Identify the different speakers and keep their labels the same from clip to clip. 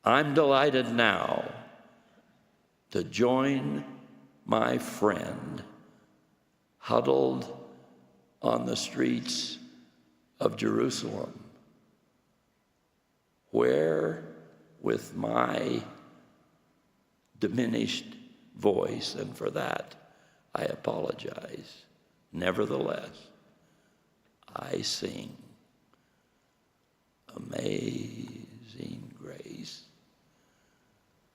Speaker 1: I'm delighted now to join my friend huddled on the streets of Jerusalem, where with my diminished voice, and for that I apologize, nevertheless, I sing Amazing Grace.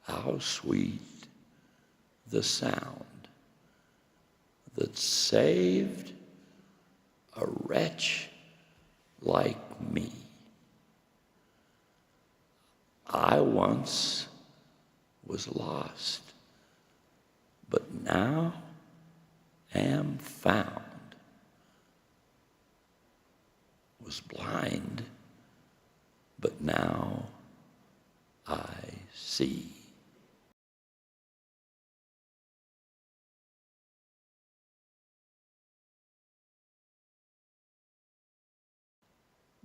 Speaker 1: How sweet the sound that saved a wretch like me. I once was lost, but now am found. Was blind, but now I see.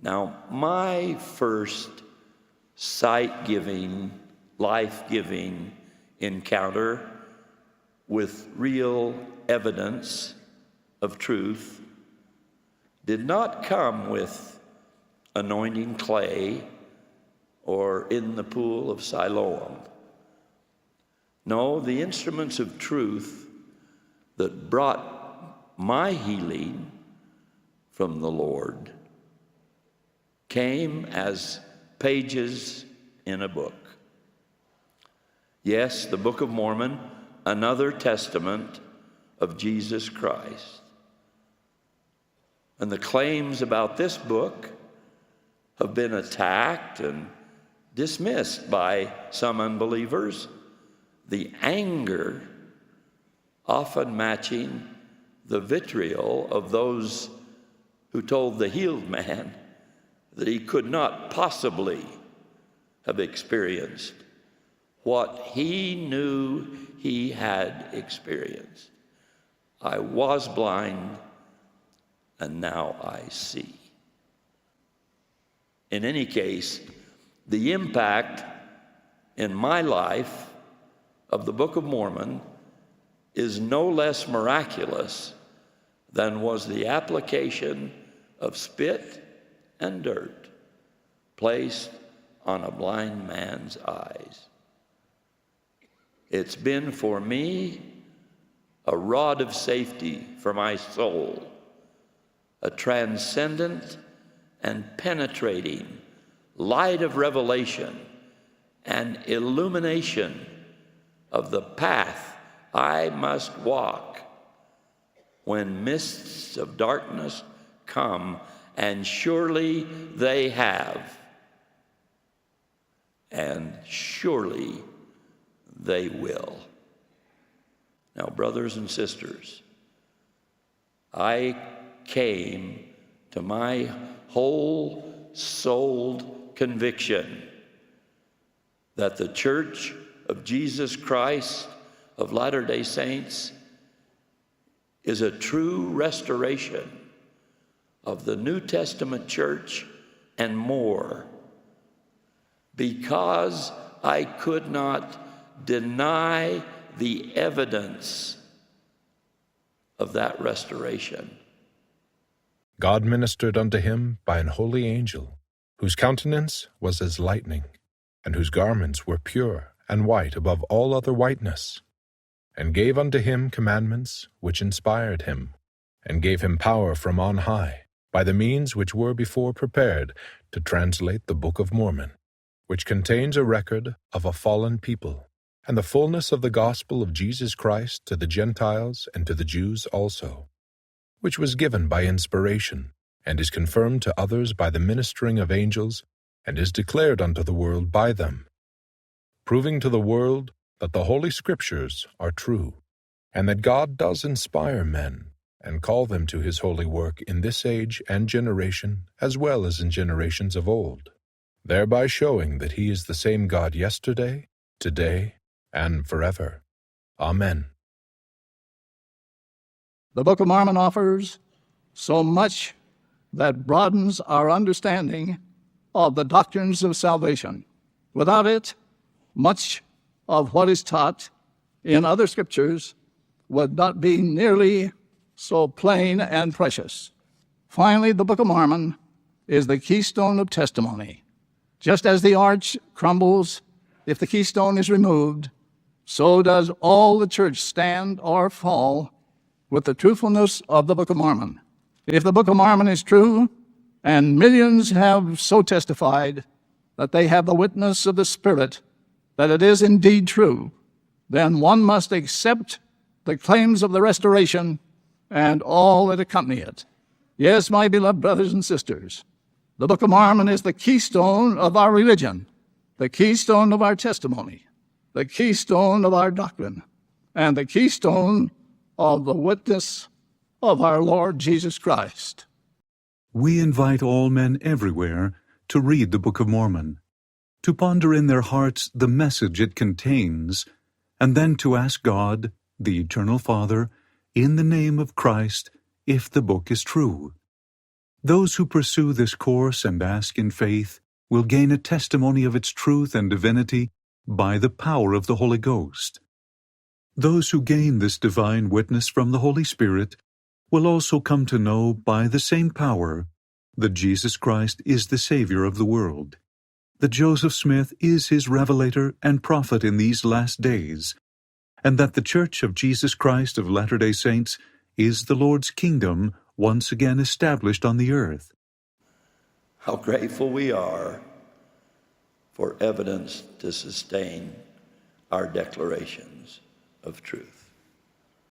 Speaker 1: Now, my first sight-giving, life-giving encounter with real evidence of truth did not come with anointing clay or in the pool of Siloam. No, the instruments of truth that brought my healing from the Lord came as pages in a book. Yes, the Book of Mormon, another testament of Jesus Christ. And the claims about this book have been attacked and dismissed by some unbelievers, the anger often matching the vitriol of those who told the healed man that he could not possibly have experienced what he knew he had experienced. I was blind, and now I see. In any case, the impact in my life of the Book of Mormon is no less miraculous than was the application of spit and dirt placed on a blind man's eyes. It's been for me a rod of safety for my soul, a transcendent and penetrating light of revelation and illumination of the path I must walk when mists of darkness come, and surely they have, and surely they will. Now, brothers and sisters, I came to my whole-souled conviction that the Church of Jesus Christ of Latter-day Saints is a true restoration of the New Testament church and more, because I could not deny the evidence of that restoration.
Speaker 2: God ministered unto him by an holy angel, whose countenance was as lightning, and whose garments were pure and white above all other whiteness, and gave unto him commandments which inspired him, and gave him power from on high, by the means which were before prepared to translate the Book of Mormon, which contains a record of a fallen people, and the fullness of the gospel of Jesus Christ to the Gentiles and to the Jews also, which was given by inspiration, and is confirmed to others by the ministering of angels, and is declared unto the world by them, proving to the world that the Holy Scriptures are true, and that God does inspire men, and call them to his holy work in this age and generation, as well as in generations of old, thereby showing that he is the same God yesterday, today, and forever. Amen.
Speaker 3: The Book of Mormon offers so much that broadens our understanding of the doctrines of salvation. Without it, much of what is taught in other scriptures would not be nearly so plain and precious. Finally, the Book of Mormon is the keystone of testimony. Just as the arch crumbles if the keystone is removed, so does all the church stand or fall with the truthfulness of the Book of Mormon. If the Book of Mormon is true, and millions have so testified that they have the witness of the Spirit that it is indeed true, then one must accept the claims of the restoration and all that accompany it. Yes, my beloved brothers and sisters, the Book of Mormon is the keystone of our religion, the keystone of our testimony, the keystone of our doctrine, and the keystone of the witness of our Lord Jesus Christ.
Speaker 4: We invite all men everywhere to read the Book of Mormon, to ponder in their hearts the message it contains, and then to ask God, the Eternal Father, in the name of Christ, if the book is true. Those who pursue this course and ask in faith will gain a testimony of its truth and divinity by the power of the Holy Ghost. Those who gain this divine witness from the Holy Spirit will also come to know by the same power that Jesus Christ is the Savior of the world, that Joseph Smith is his revelator and prophet in these last days, and that the Church of Jesus Christ of Latter-day Saints is the Lord's kingdom once again established on the earth.
Speaker 1: How grateful we are for evidence to sustain our declarations of truth.